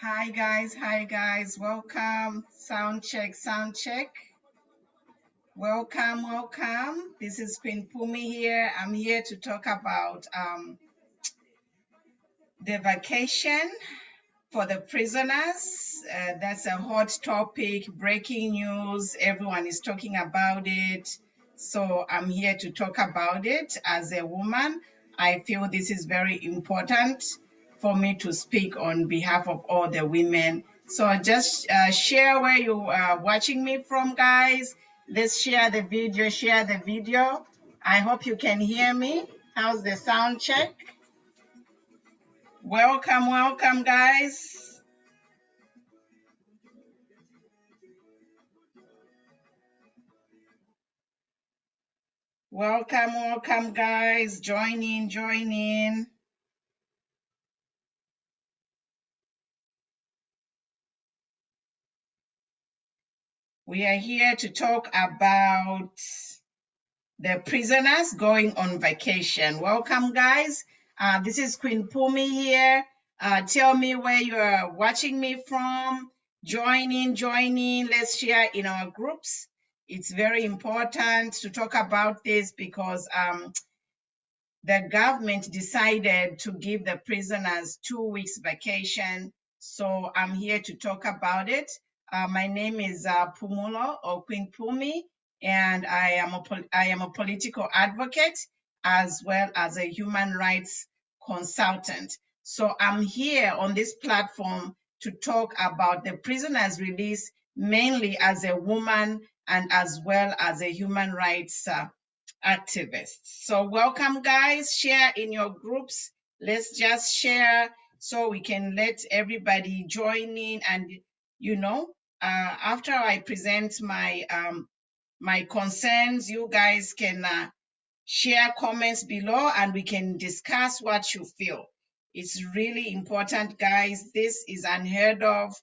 Hi guys, welcome. Sound check, sound check. Welcome. This is Queen Pumi here. I'm here to talk about the vacation for the prisoners. That's a hot topic, breaking news. Everyone is talking about it. So I'm here to talk about it. As a woman, I feel this is very important for me to speak on behalf of all the women. So just share where you are watching me from, guys. Let's share the video. I hope you can hear me. How's the sound check? Welcome, guys. Welcome, guys. Join in. We are here to talk about the prisoners going on vacation. Welcome, guys. This is Queen Pumi here. Tell me where you are watching me from. Join in. Let's share in our groups. It's very important to talk about this because the government decided to give the prisoners 2 weeks vacation. So I'm here to talk about it. My name is Pumulo or Queen Pumi, and I am a political advocate as well as a human rights consultant. So I'm here on this platform to talk about the prisoners' release, mainly as a woman and as well as a human rights activists. So welcome, guys. Share in your groups. Let's just share so we can let everybody join in. And after I present my my concerns, you guys can share comments below and we can discuss what you feel. It's really important, guys. This is unheard of.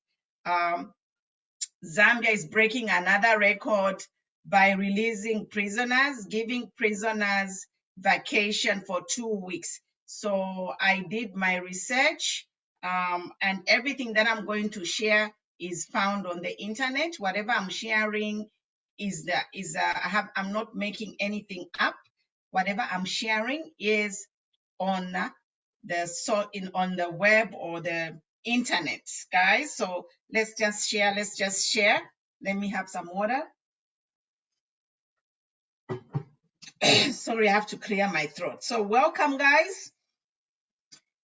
Zambia is breaking another record by releasing prisoners, giving prisoners vacation for 2 weeks. So I did my research, and everything that I'm going to share is found on the internet. Whatever I'm sharing I'm not making anything up. Whatever I'm sharing is on on the web or the internet, guys. So let's just share. Let me have some water. Sorry, I have to clear my throat. So welcome, guys.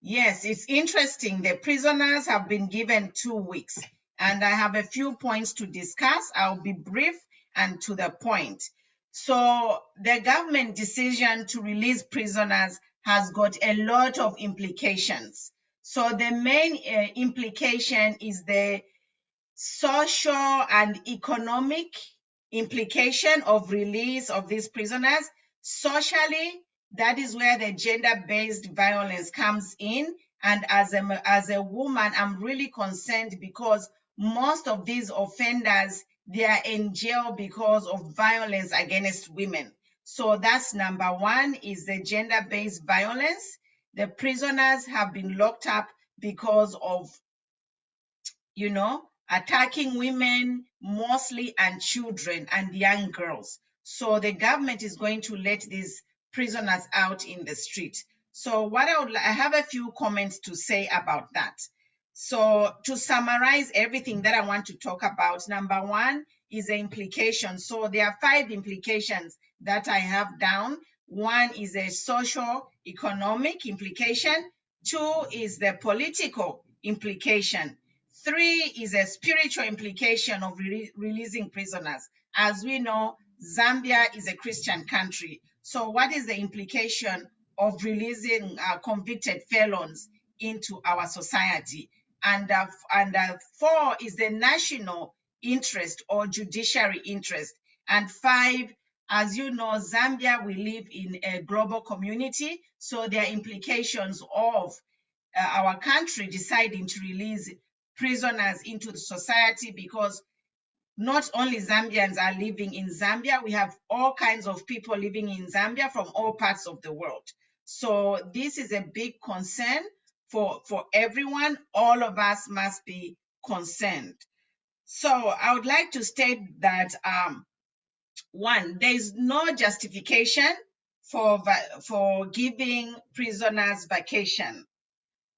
Yes, it's interesting. The prisoners have been given 2 weeks, and I have a few points to discuss. I'll be brief and to the point. So the government decision to release prisoners has got a lot of implications. So the main implication is the social and economic implication of release of these prisoners. Socially, that is where the gender-based violence comes in. And as a woman, I'm really concerned because most of these offenders, they are in jail because of violence against women. So that's number one, is the gender-based violence. The prisoners have been locked up because of, attacking women mostly, and children and young girls. So the government is going to let these prisoners out in the street. So I have a few comments to say about that. So to summarize everything that I want to talk about, number one is the implication. So there are 5 implications that I have down. 1 is a socio-economic implication. 2 is the political implication. 3 is a spiritual implication of releasing prisoners. As we know, Zambia is a Christian country. So what is the implication of releasing convicted felons into our society? And 4 is the national interest or judiciary interest. And 5, as you know, Zambia, we live in a global community, so there are implications of our country deciding to release prisoners into the society, because not only Zambians are living in Zambia, we have all kinds of people living in Zambia from all parts of the world. So this is a big concern for everyone. All of us must be concerned. So I would like to state that 1, there is no justification for giving prisoners vacation.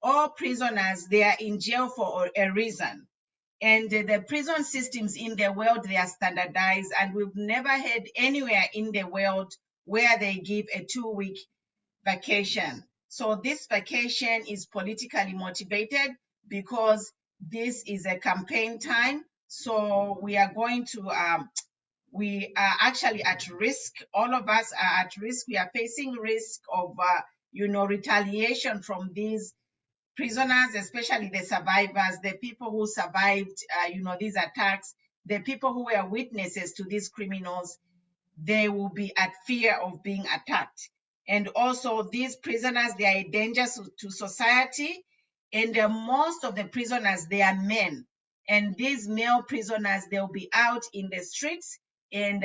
All prisoners, they are in jail for a reason. And the prison systems in the world, they are standardized, and we've never had anywhere in the world where they give a 2-week vacation. So this vacation is politically motivated because this is a campaign time. So we are going to, we are actually at risk. All of us are at risk. We are facing risk of, retaliation from these prisoners, especially the survivors, the people who survived, these attacks, the people who were witnesses to these criminals. They will be at fear of being attacked. And also these prisoners, they are a danger to society. And most of the prisoners, they are men. And these male prisoners, they'll be out in the streets. And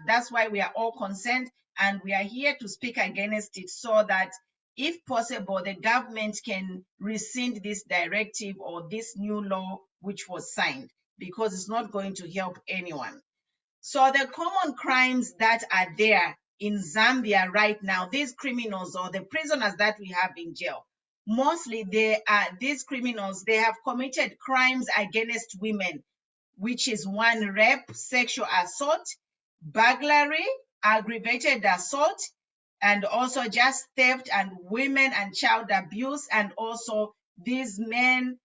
that's why we are all concerned. And we are here to speak against it, so that if possible, the government can rescind this directive or this new law which was signed, because it's not going to help anyone. So the common crimes that are there in Zambia right now, these criminals or the prisoners that we have in jail, mostly these criminals, they have committed crimes against women, which is 1, rape, sexual assault, burglary, aggravated assault, and also just theft, and women and child abuse. And also these men,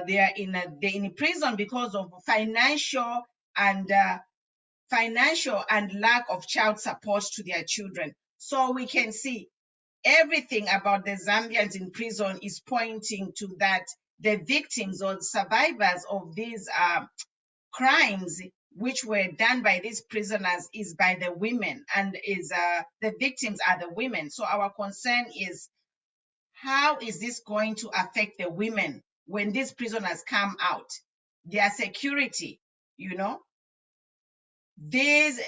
they're in prison because of financial and lack of child support to their children. So we can see everything about the Zambians in prison is pointing to that the victims or survivors of these crimes which were done by these prisoners is by the women, and the victims are the women. So our concern is, how is this going to affect the women when these prisoners come out? Their security, these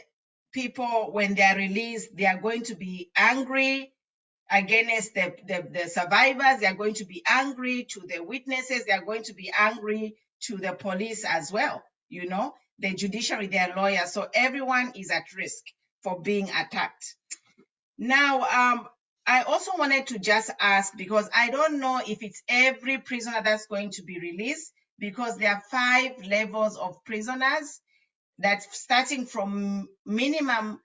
people, when they are released, they are going to be angry against the survivors. They are going to be angry to the witnesses. They are going to be angry to the police as well, the judiciary, their lawyers. So everyone is at risk for being attacked. Now, I also wanted to just ask, because I don't know if it's every prisoner that's going to be released, because there are 5 levels of prisoners, that's starting from minimum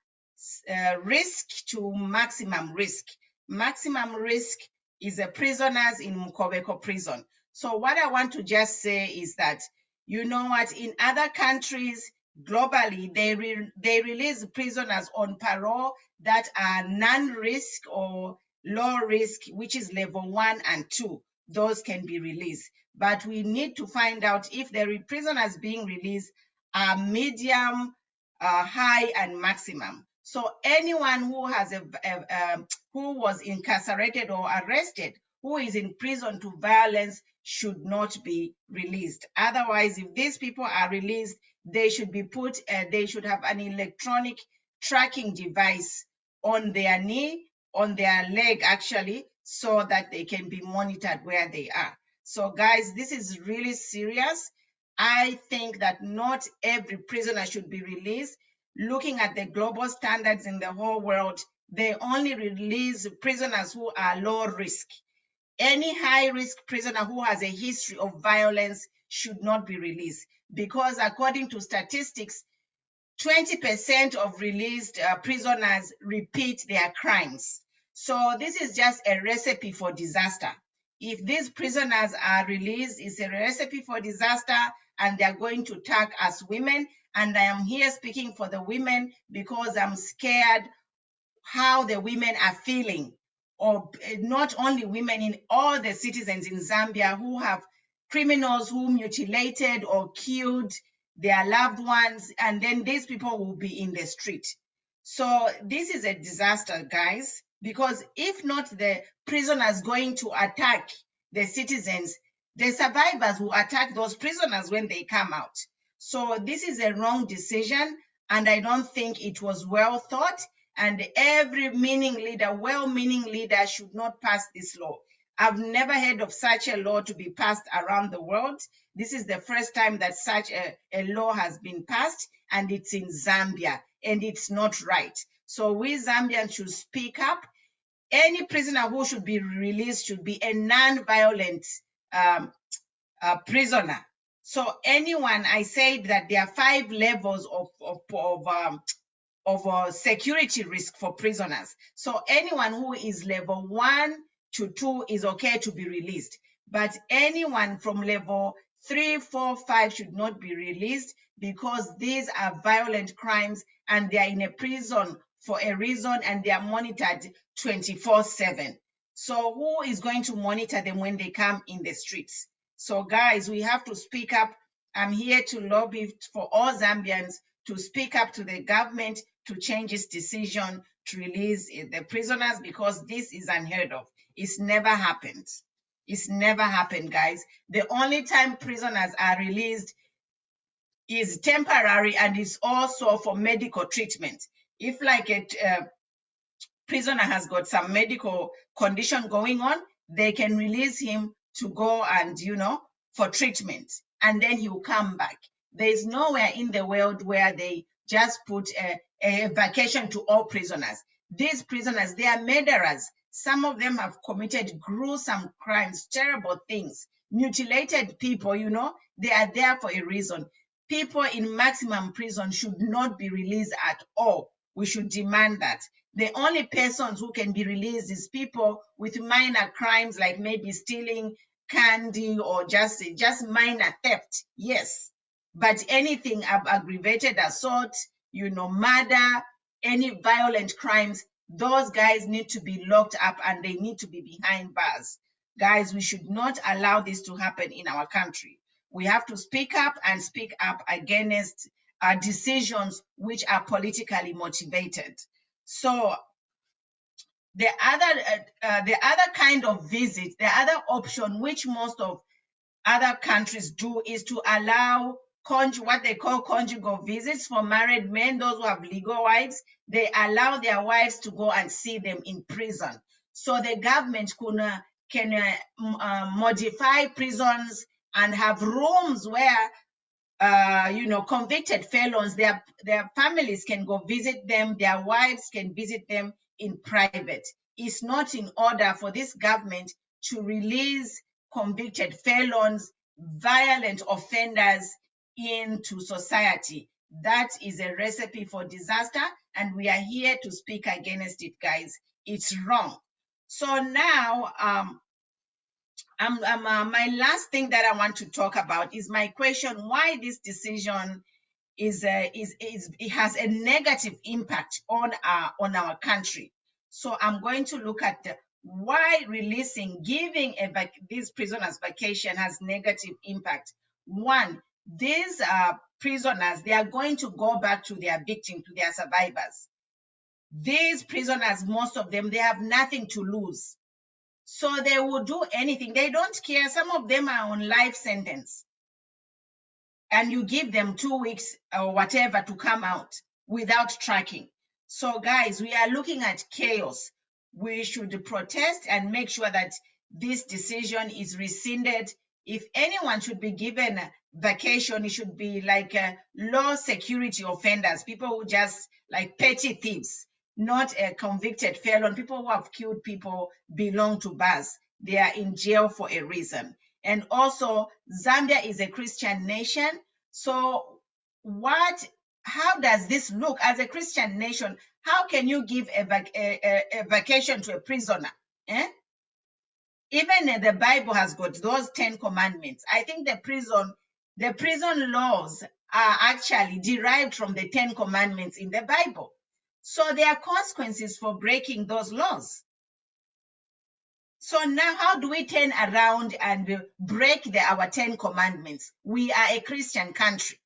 risk to maximum risk. Maximum risk is the prisoners in Mukobeko prison. So what I want to just say is that, in other countries globally, they release prisoners on parole that are non-risk or low risk, which is level 1 and 2. Those can be released. But we need to find out if the prisoners being released are medium, high, and maximum. So anyone who has who was incarcerated or arrested, who is in prison to violence, should not be released. Otherwise, if these people are released, they should be they should have an electronic tracking device on their knee, on their leg actually, so that they can be monitored where they are. So guys, this is really serious. I think that not every prisoner should be released. Looking at the global standards in the whole world, they only release prisoners who are low risk. Any high risk prisoner who has a history of violence should not be released. because according to statistics, 20% of released prisoners repeat their crimes. So this is just a recipe for disaster. If these prisoners are released, it's a recipe for disaster, and they're going to attack us women. And I am here speaking for the women because I'm scared how the women are feeling, or not only women, in all the citizens in Zambia who have criminals who mutilated or killed their loved ones, and then these people will be in the street. So this is a disaster, guys, because if not the prisoners going to attack the citizens, the survivors will attack those prisoners when they come out. So this is a wrong decision, and I don't think it was well thought, and every well-meaning leader should not pass this law. I've never heard of such a law to be passed around the world. This is the first time that such a law has been passed, and it's in Zambia, and it's not right. So we Zambians should speak up. Any prisoner who should be released should be a non-violent prisoner. So anyone, I said that there are 5 levels of security risk for prisoners. So anyone who is level 1 to 2 is okay to be released. But anyone from level 3, 4, 5 should not be released, because these are violent crimes and they are in a prison for a reason, and they are monitored 24/7. So who is going to monitor them when they come in the streets? So guys, we have to speak up. I'm here to lobby for all Zambians to speak up to the government to change its decision to release the prisoners, because this is unheard of. It's never happened. It's never happened, guys. The only time prisoners are released is temporary, and it's also for medical treatment. If like a prisoner has got some medical condition going on, they can release him to go and, for treatment, and then he will come back. There is nowhere in the world where they just put a vacation to all prisoners. These prisoners, they are murderers. Some of them have committed gruesome crimes, terrible things, mutilated people, they are there for a reason. People in maximum prison should not be released at all. We should demand that. The only persons who can be released is people with minor crimes, like maybe stealing candy or just minor theft, yes. But anything aggravated assault, murder, any violent crimes, those guys need to be locked up and they need to be behind bars. Guys, we should not allow this to happen in our country. We have to speak up against decisions which are politically motivated. So the other kind of visit, the other option which most of other countries do, is to allow what they call conjugal visits for married men, those who have legal wives. They allow their wives to go and see them in prison. So the government can modify prisons and have rooms where convicted felons, their families can go visit them, their wives can visit them in private. It's not in order for this government to release convicted felons, violent offenders into society. That is a recipe for disaster, and we are here to speak against it, guys. It's wrong. So now, my last thing that I want to talk about is my question: why this decision it has a negative impact on our country. So I'm going to look at why giving these prisoners vacation has negative impact. One, these prisoners, they are going to go back to their victims, to their survivors. These prisoners, most of them, they have nothing to lose. So they will do anything. They don't care. Some of them are on life sentence. And you give them 2 weeks or whatever to come out without tracking. So guys, we are looking at chaos. We should protest and make sure that this decision is rescinded. If anyone should be given vacation, it should be like low security offenders, people who just like petty thieves, not a convicted felon. People who have killed people belong to bars. They are in jail for a reason. And also, Zambia is a Christian nation. So how does this look as a Christian nation? How can you give a vacation to a prisoner? Eh? Even the Bible has got those 10 commandments. I think the prison laws are actually derived from the 10 commandments in the Bible. So there are consequences for breaking those laws. So now how do we turn around and break our 10 commandments? We are a Christian country.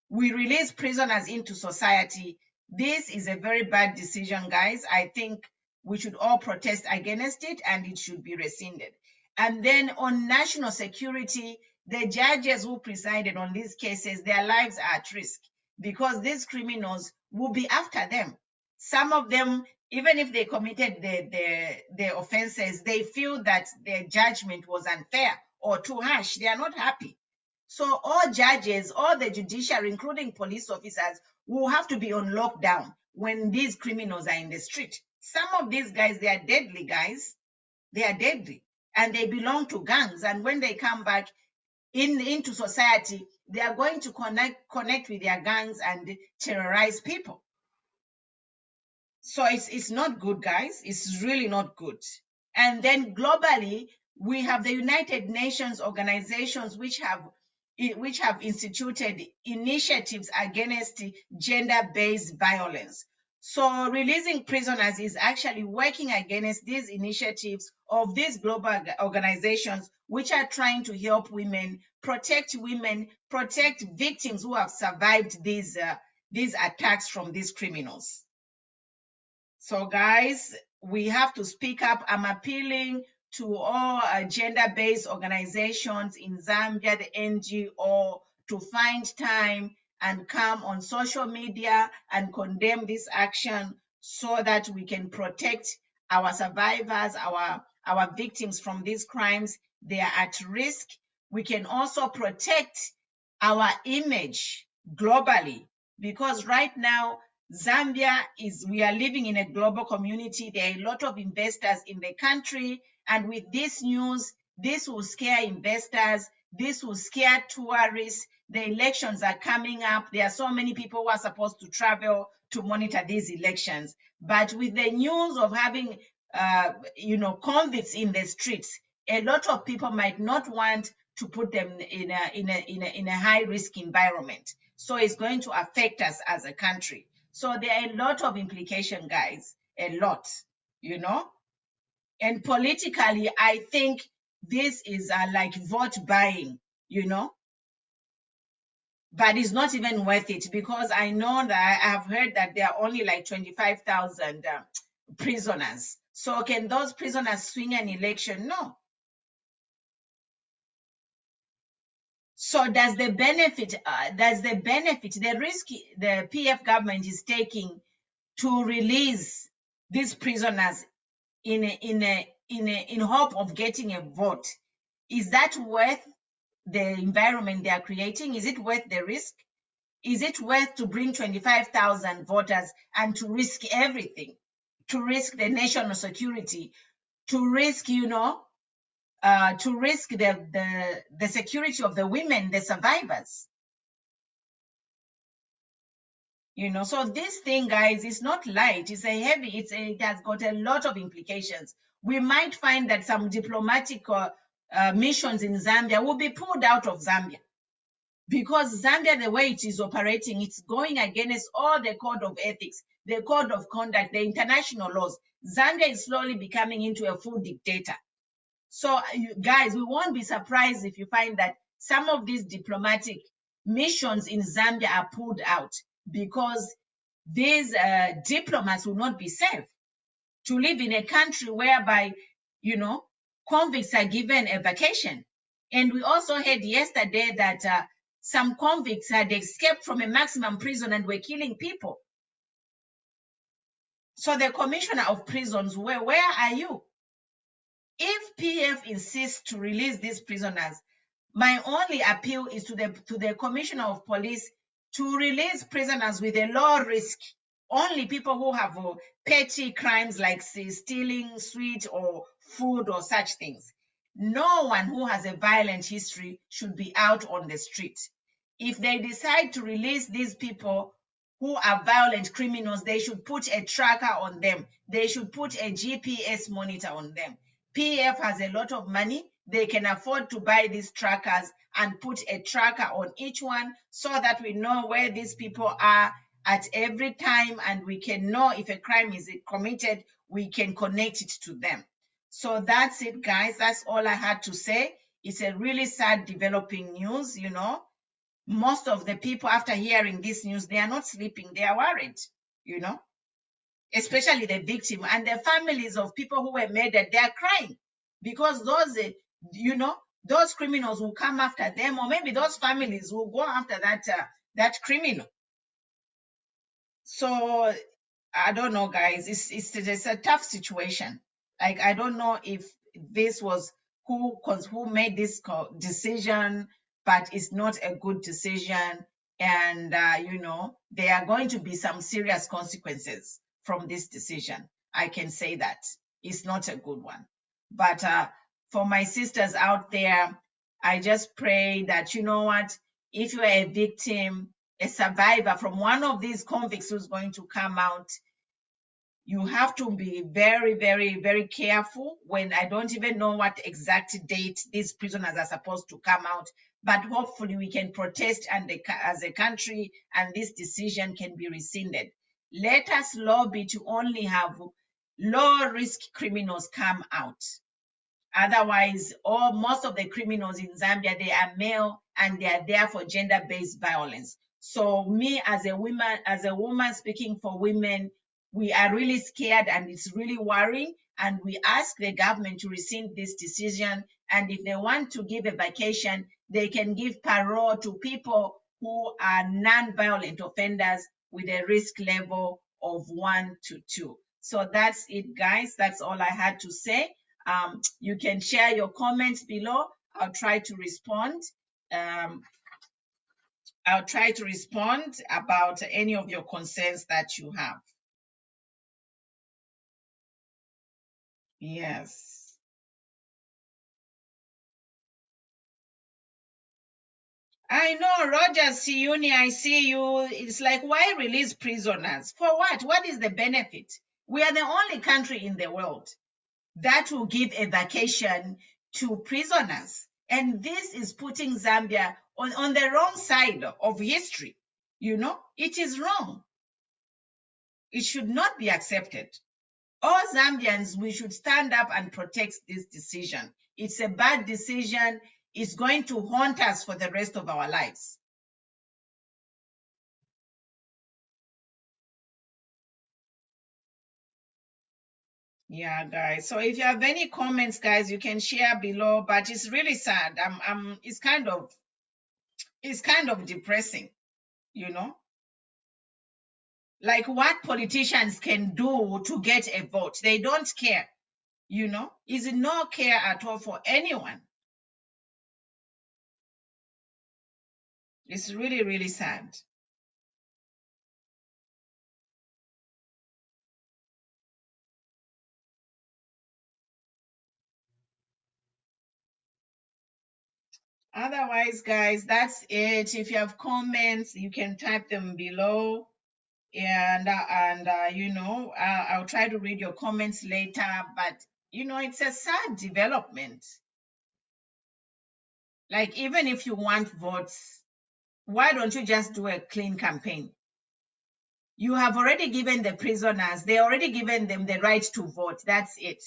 We release prisoners into society. This is a very bad decision, guys. I think we should all protest against it and it should be rescinded. And then on national security, the judges who presided on these cases, their lives are at risk because these criminals will be after them. Some of them, even if they committed the offenses, they feel that their judgment was unfair or too harsh. They are not happy. So all judges, all the judiciary, including police officers, will have to be on lockdown when these criminals are in the street. Some of these guys, they are deadly guys. They are deadly. And they belong to gangs. And when they come back into society, they are going to connect with their gangs and terrorize people. So it's not good, guys. It's really not good. And then globally, we have the United Nations organizations which have instituted initiatives against gender-based violence. So releasing prisoners is actually working against these initiatives of these global organizations which are trying to help women, protect victims who have survived these attacks from these criminals. So guys, we have to speak up. I'm appealing to all gender-based organizations in Zambia, the NGO, to find time and come on social media and condemn this action so that we can protect our survivors, our victims from these crimes. They are at risk. We can also protect our image globally because right now, Zambia we are living in a global community. There are a lot of investors in the country. And with this news, this will scare investors. This will scare tourists. The elections are coming up. There are so many people who are supposed to travel to monitor these elections. But with the news of having, convicts in the streets, a lot of people might not want to put them in a high-risk environment. So it's going to affect us as a country. So there are a lot of implications, guys, a lot, And politically, I think this is like vote buying, But it's not even worth it because I know that I have heard that there are only like 25,000 prisoners. So can those prisoners swing an election? No. So does the risk the PF government is taking to release these prisoners in hope of getting a vote, is that worth the environment they are creating? Is it worth the risk? Is it worth to bring 25,000 voters and to risk everything, to risk the national security, to risk, the security of the women, the survivors? So this thing, guys, is not light. It has got a lot of implications. We might find that some diplomatic missions in Zambia will be pulled out of Zambia because Zambia, the way it is operating, it's going against all the code of ethics, the code of conduct, the international laws. Zambia is slowly becoming into a full dictator. So, guys, we won't be surprised if you find that some of these diplomatic missions in Zambia are pulled out because these diplomats will not be safe to live in a country whereby, convicts are given a vacation. And we also heard yesterday that some convicts had escaped from a maximum prison and were killing people. So the commissioner of prisons, where are you? If PF insists to release these prisoners, my only appeal is to the commissioner of police to release prisoners with a low risk, only people who have petty crimes like stealing sweet or food or such things. No one who has a violent history should be out on the street. If they decide to release these people who are violent criminals, they should put a tracker on them. They should put a GPS monitor on them. PF has a lot of money. They can afford to buy these trackers and put a tracker on each one so that we know where these people are at every time, and we can know if a crime is committed, we can connect it to them. So that's it, guys. That's all I had to say. It's a really sad developing news, you know. Most of the people, after hearing this news, they are not sleeping. They are worried, you know, especially the victim and the families of people who were murdered. They are crying because those, you know, those criminals will come after them, or maybe those families will go after that criminal. So I don't know, guys. It's a tough situation. Like, I don't know if this was who made this decision, but it's not a good decision. And you know, there are going to be some serious consequences from this decision. I can say that it's not a good one. But for my sisters out there, I just pray that, you know what, if you are a victim, a survivor from one of these convicts who's going to come out, you have to be very, very, very careful. When I don't even know what exact date these prisoners are supposed to come out, but hopefully we can protest as a country and this decision can be rescinded. Let us lobby to only have low-risk criminals come out. Otherwise, most of the criminals in Zambia, they are male and they are there for gender-based violence. So me as a woman speaking for women, we are really scared and it's really worrying. And we ask the government to rescind this decision. And if they want to give a vacation, they can give parole to people who are non-violent offenders with a risk level of 1 to 2. So that's it, guys. That's all I had to say. You can share your comments below. I'll try to respond. I'll try to respond about any of your concerns that you have. Yes. I know, Roger Siuni, I see you. It's like, why release prisoners? For what? What is the benefit? We are the only country in the world that will give a vacation to prisoners. And this is putting Zambia on the wrong side of history. You know, it is wrong. It should not be accepted. All Zambians, we should stand up and protect this decision. It's a bad decision. It's going to haunt us for the rest of our lives. Yeah, guys. So if you have any comments, guys, you can share below. But it's really sad. It's kind of depressing, you know. Like what politicians can do to get a vote. They don't care, you know. Is no care at all for anyone. It's really, really sad. Otherwise, guys, that's it. If you have comments, you can type them below. And you know, I'll try to read your comments later. But, you know, it's a sad development. Like, even if you want votes, why don't you just do a clean campaign? You have already given the prisoners, they already given them the right to vote. That's it.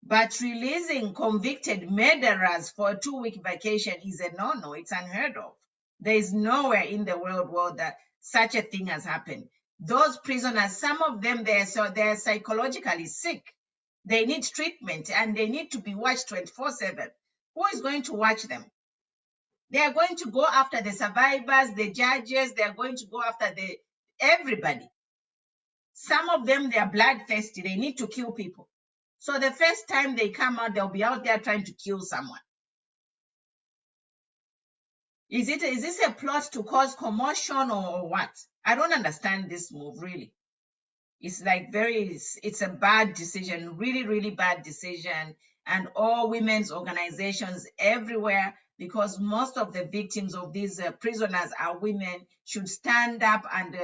But releasing convicted murderers for a 2-week vacation is a no-no. It's unheard of. There is nowhere in the world that such a thing has happened. Those prisoners, some of them, they're psychologically sick. They need treatment and they need to be watched 24/7. Who is going to watch them? They are going to go after the survivors, the judges. They are going to go after everybody. Some of them, they are bloodthirsty. They need to kill people. So the first time they come out, they'll be out there trying to kill someone. Is this a plot to cause commotion or what? I don't understand this move, really. It's like it's a bad decision, really, really bad decision. And all women's organizations everywhere, because most of the victims of these prisoners are women, should stand up and,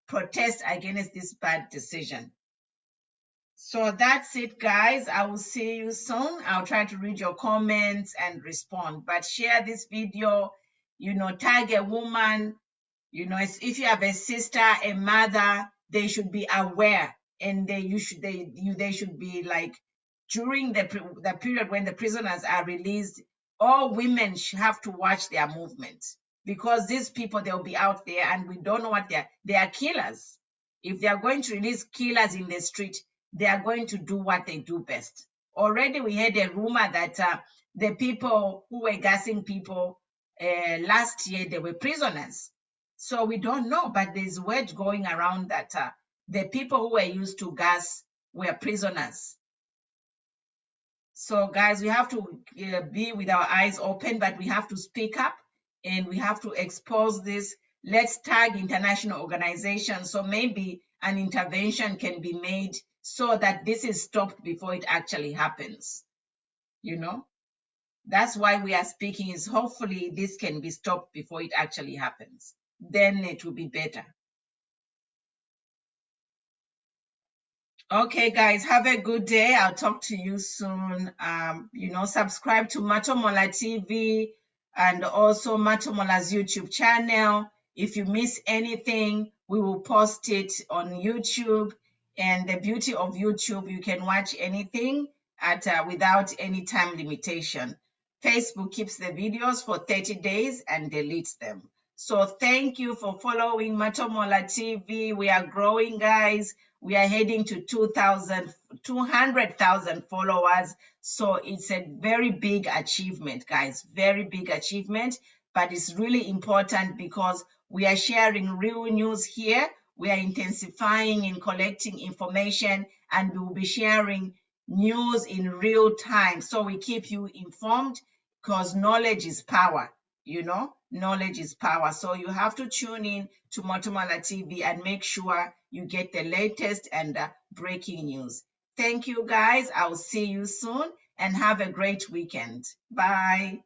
protest against this bad decision. So that's it, guys. I will see you soon. I'll try to read your comments and respond, but share this video, tag a woman, if you have a sister, a mother, they should be aware, and they should be like, during the period when the prisoners are released, all women have to watch their movements, because these people, they'll be out there and we don't know what they are killers. If they are going to release killers in the street, they are going to do what they do best. Already we had a rumor that the people who were gassing people last year, they were prisoners. So we don't know, but there's word going around that the people who were used to gas were prisoners. So guys, we have to be with our eyes open, but we have to speak up and we have to expose this. Let's tag international organizations, so maybe an intervention can be made so that this is stopped before it actually happens. That's why we are speaking, is hopefully this can be stopped before it actually happens. Then it will be better. Okay, guys, have a good day. I'll talk to you soon. Subscribe to Matomola TV and also Matomola's YouTube channel. If you miss anything, we will post it on YouTube. And the beauty of YouTube, you can watch anything without any time limitation. Facebook keeps the videos for 30 days and deletes them. So thank you for following Matomola TV. We are growing, guys. We are heading to 200,000 followers. So it's a very big achievement, guys, very big achievement. But it's really important because we are sharing real news here. We are intensifying in collecting information, and we will be sharing news in real time. So we keep you informed, because knowledge is power, knowledge is power. So you have to tune in to Matomola TV and make sure you get the latest and breaking news. Thank you, guys. I'll see you soon and have a great weekend. Bye.